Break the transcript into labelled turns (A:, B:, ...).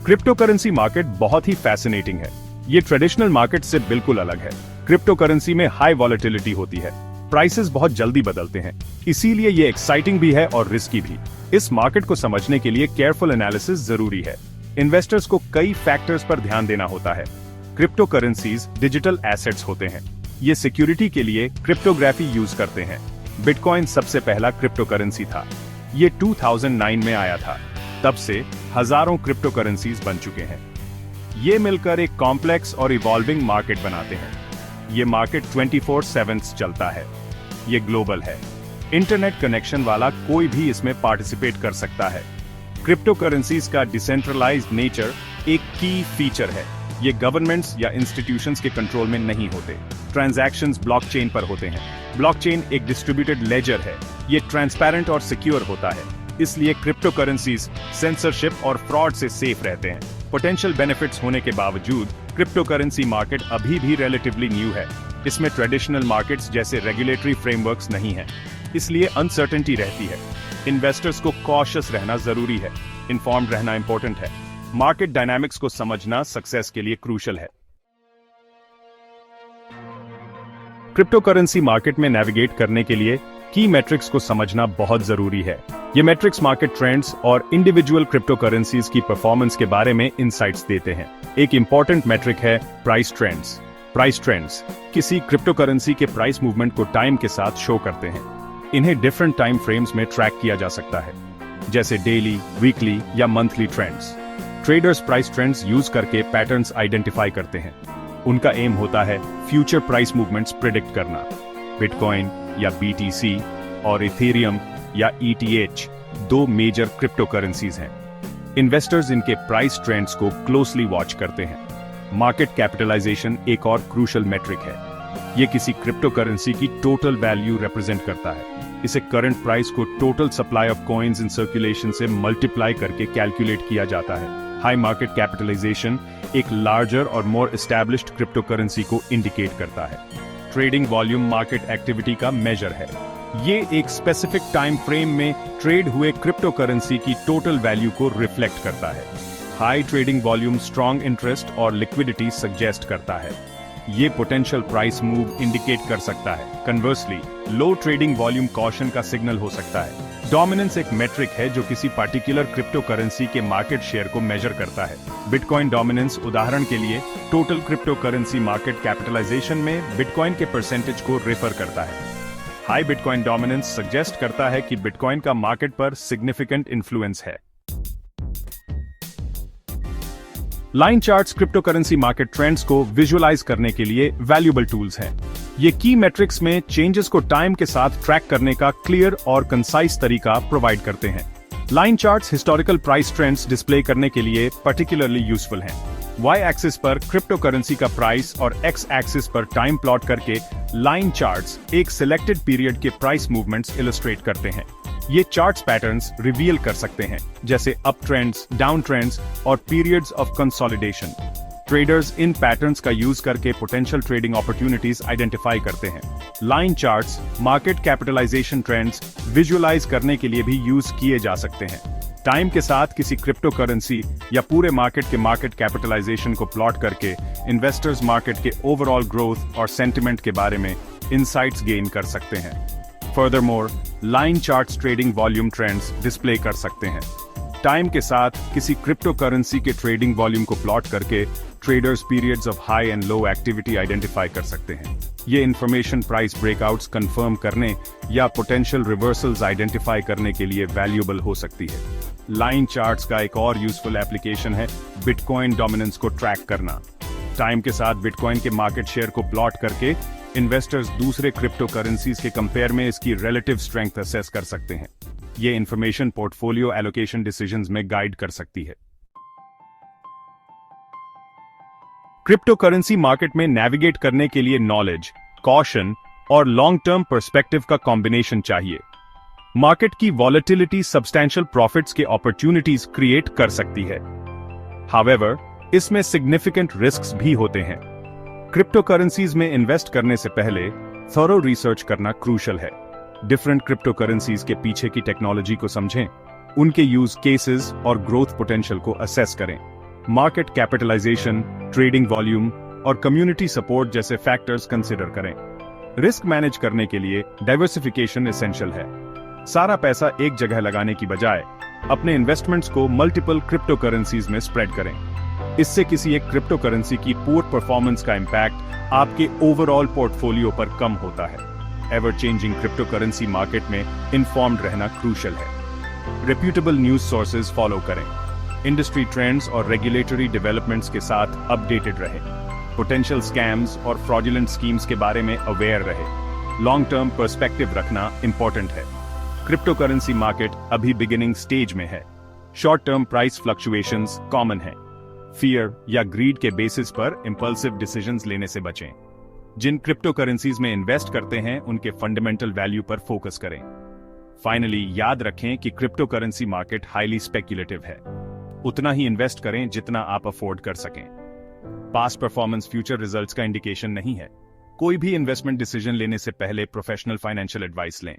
A: Crypto currency market बहुत ही fascinating है। ये ट्रेडिशनल मार्केट से बिल्कुल अलग है। क्रिप्टो करेंसी में हाई वॉलेटिलिटी होती है, प्राइसेस बहुत जल्दी बदलते हैं, इसीलिए ये एक्साइटिंग भी है और रिस्की भी। इस मार्केट को समझने के लिए केयरफुल एनालिसिस जरूरी है। इन्वेस्टर्स को कई फैक्टर्स पर ध्यान देना होता है। क्रिप्टो करेंसीज डिजिटल एसेट्स होते हैं। ये सिक्योरिटी के लिए क्रिप्टोग्राफी यूज करते हैं। बिटकॉइन सबसे पहला क्रिप्टो करेंसी था। ये 2009 में आया था। तब से हजारों क्रिप्टो करेंसीज बन चुके हैं। ये मिलकर एक कॉम्प्लेक्स और इवॉल्विंग मार्केट बनाते हैं। ये मार्केट 24/7 चलता है। ये ग्लोबल है। इंटरनेट कनेक्शन वाला कोई भी इसमें पार्टिसिपेट कर सकता है। क्रिप्टो करेंसीज का डिसेंट्रलाइज्ड नेचर एक की फीचर है। ये गवर्नमेंट्स या इंस्टीट्यूशंस के कंट्रोल में नहीं होते। ट्रांजैक्शंस ब्लॉकचेन पर होते हैं। ब्लॉकचेन एक डिस्ट्रीब्यूटेड लेजर है। ये ट्रांसपेरेंट और सिक्योर होता है, इसलिए क्रिप्टो करेंसीज सेंसरशिप और फ्रॉड से सेफ रहते हैं। पोटेंशियल बेनिफिट्स होने के बावजूद क्रिप्टो करेंसी मार्केट अभी भी रिलेटिवली न्यू है। इसमें ट्रेडिशनल मार्केट्स जैसे रेगुलेटरी फ्रेमवर्क्स नहीं है, इसलिए अनसर्टेनिटी रहती है। इन्वेस्टर्स को कॉशियस रहना जरूरी है। इन्फॉर्म्ड रहना इंपॉर्टेंट है। मार्केट डायनामिक्स को समझना सक्सेस के लिए क्रूशियल है। क्रिप्टो करेंसी मार्केट में नेविगेट करने के लिए की मैट्रिक्स को समझना बहुत जरूरी है। ये मैट्रिक्स मार्केट ट्रेंड्स और इंडिविजुअल क्रिप्टो करेंसीज की परफॉर्मेंस के बारे में इंसाइट्स देते हैं। एक इंपॉर्टेंट मैट्रिक है प्राइस ट्रेंड्स। प्राइस ट्रेंड्स किसी क्रिप्टो करेंसी के प्राइस मूवमेंट को टाइम के साथ शो करते हैं। इन्हें डिफरेंट टाइम फ्रेम्स में ट्रैक किया जा सकता है, जैसे डेली, वीकली या monthly trends. Traders price trends use करके पैटर्न्स आइडेंटिफाई करते हैं। उनका एम होता है फ्यूचर प्राइस मूवमेंट्स प्रिडिक्ट करना। बिटकॉइन या BTC और इथेरियम या ETH दो मेजर क्रिप्टो करेंसीज हैं। इन्वेस्टर्स इनके प्राइस ट्रेंड्स को क्लोजली वॉच करते हैं। मार्केट कैपिटलाइजेशन एक और क्रूशियल मेट्रिक है। यह किसी क्रिप्टो करेंसी की टोटल वैल्यू रिप्रेजेंट करता है। इसे करंट प्राइस को total supply of coins in circulation से मल्टीप्लाई करके कैलकुलेट किया जाता है। हाई मार्केट कैपिटलाइजेशन एक लार्जर और मोर एस्टैब्लिश्ड क्रिप्टो करेंसी को इंडिकेट करता है। ट्रेडिंग वॉल्यूम मार्केट एक्टिविटी का मेजर है। ये एक स्पेसिफिक टाइम फ्रेम में ट्रेड हुए क्रिप्टो करेंसी की टोटल वैल्यू को रिफ्लेक्ट करता है। High trading volume strong interest और लिक्विडिटी सजेस्ट करता है। ये पोटेंशियल प्राइस मूव इंडिकेट कर सकता है। Conversely, low trading volume caution का सिग्नल हो सकता है। डोमिनेंस एक मेट्रिक है जो किसी पार्टिकुलर क्रिप्टो करेंसी के मार्केट शेयर को मेजर करता है। बिटकॉइन डोमिनेंस उदाहरण के लिए total crypto currency market capitalization में बिटकॉइन के परसेंटेज को रेफर करता है। हाई बिटकॉइन डोमिनेंस सजेस्ट करता है कि बिटकॉइन का मार्केट पर सिग्निफिकेंट इन्फ्लुएंस है। Line charts crypto currency market trends को विजुअलाइज करने के लिए वैल्यूएबल टूल्स हैं। ये की मैट्रिक्स में चेंजेस को टाइम के साथ ट्रैक करने का क्लियर और कंसाइज तरीका प्रोवाइड करते हैं। Line charts historical price trends display करने के लिए पर्टिकुलरली यूजफुल हैं। वाई एक्सिस पर क्रिप्टो करेंसी का प्राइस और एक्स एक्सिस पर टाइम प्लॉट करके लाइन चार्ट्स एक सिलेक्टेड पीरियड के प्राइस मूवमेंट्स इलस्ट्रेट करते हैं। ये चार्ट्स पैटर्न्स रिवील कर सकते हैं, जैसे अप ट्रेंड्स, डाउन ट्रेंड्स और पीरियड्स ऑफ कंसोलिडेशन। ट्रेडर्स इन पैटर्न्स का यूज करके पोटेंशियल ट्रेडिंग अपॉर्चुनिटीज आइडेंटिफाई करते हैं। Line charts market capitalization trends visualize करने के लिए भी यूज किए जा सकते हैं। टाइम के साथ किसी क्रिप्टो करेंसी या पूरे मार्केट के मार्केट कैपिटलाइजेशन को प्लॉट करके इन्वेस्टर्स मार्केट के ओवरऑल ग्रोथ और सेंटिमेंट के बारे में इंसाइट्स गेन कर सकते हैं। Furthermore, line charts trading volume trends display कर सकते हैं। टाइम के साथ किसी क्रिप्टो करेंसी के ट्रेडिंग वॉल्यूम को प्लॉट करके traders periods of high and low activity identify कर सकते हैं। ये इंफॉर्मेशन प्राइस ब्रेकआउट्स कंफर्म करने या पोटेंशियल रिवर्सल्स आइडेंटिफाई करने के लिए वैल्यूएबल हो सकती है। लाइन चार्ट्स का एक और यूजफुल एप्लीकेशन है बिटकॉइन डोमिनेंस को ट्रैक करना। टाइम के साथ बिटकॉइन के मार्केट शेयर को प्लॉट करके इन्वेस्टर्स दूसरे क्रिप्टो करेंसीज के कंपेयर में इसकी रिलेटिव स्ट्रेंथ असेस कर सकते हैं। ये इंफॉर्मेशन पोर्टफोलियो एलोकेशन डिसीजंस में गाइड कर सकती है। क्रिप्टो करेंसी मार्केट में नेविगेट करने के लिए नॉलेज, कॉशन और लॉन्ग टर्म पर्सपेक्टिव का कॉम्बिनेशन चाहिए। मार्केट की वॉलेटिलिटी सब्सटैंशियल प्रॉफिट्स के अपॉर्चुनिटीज क्रिएट कर सकती है। हाउएवर, इसमें सिग्निफिकेंट रिस्क्स भी होते हैं। क्रिप्टो करेंसीज में इन्वेस्ट करने से पहले थॉरो रिसर्च करना क्रूशियल है। डिफरेंट क्रिप्टो करेंसीज के पीछे की टेक्नोलॉजी को समझें, उनके यूज केसेस और ग्रोथ पोटेंशियल को असेस करें। मार्केट कैपिटलाइजेशन, ट्रेडिंग वॉल्यूम और कम्युनिटी सपोर्ट जैसे फैक्टर्स कंसिडर करें। रिस्क मैनेज करने के लिए डाइवर्सिफिकेशन एसेंशियल है। सारा पैसा एक जगह लगाने की बजाय अपने इन्वेस्टमेंट्स को मल्टीपल क्रिप्टो करेंसीज में स्प्रेड करें। इससे किसी एक क्रिप्टो करेंसी की पुअर परफॉर्मेंस का इंपैक्ट आपके ओवरऑल पोर्टफोलियो पर कम होता है। Ever changing crypto currency market में इन्फॉर्म्ड रहना क्रूशियल है। रेप्यूटेबल न्यूज सोर्सेज फॉलो करें। इंडस्ट्री ट्रेंड्स और रेगुलेटरी डेवलपमेंट्स के साथ अपडेटेड रहें। पोटेंशियल स्कैम्स और फ्रॉडुलेंट स्कीम्स के बारे में अवेयर रहे। लॉन्ग टर्म पर्सपेक्टिव रखना इंपॉर्टेंट है। क्रिप्टो करेंसी मार्केट अभी बिगिनिंग स्टेज में है। Short term price fluctuations common है। फियर या ग्रीड के बेसिस पर इंपल्सिव डिसीजंस लेने से बचें। जिन क्रिप्टो करेंसीज में इन्वेस्ट करते हैं उनके फंडामेंटल वैल्यू पर फोकस करें। फाइनली याद रखें कि crypto currency market highly speculative है। उतना ही इन्वेस्ट करें जितना आप अफोर्ड कर सकें। पास्ट परफॉर्मेंस फ्यूचर रिजल्ट्स का इंडिकेशन नहीं है। कोई भी इन्वेस्टमेंट डिसीजन लेने से पहले प्रोफेशनल फाइनेंशियल एडवाइस लें।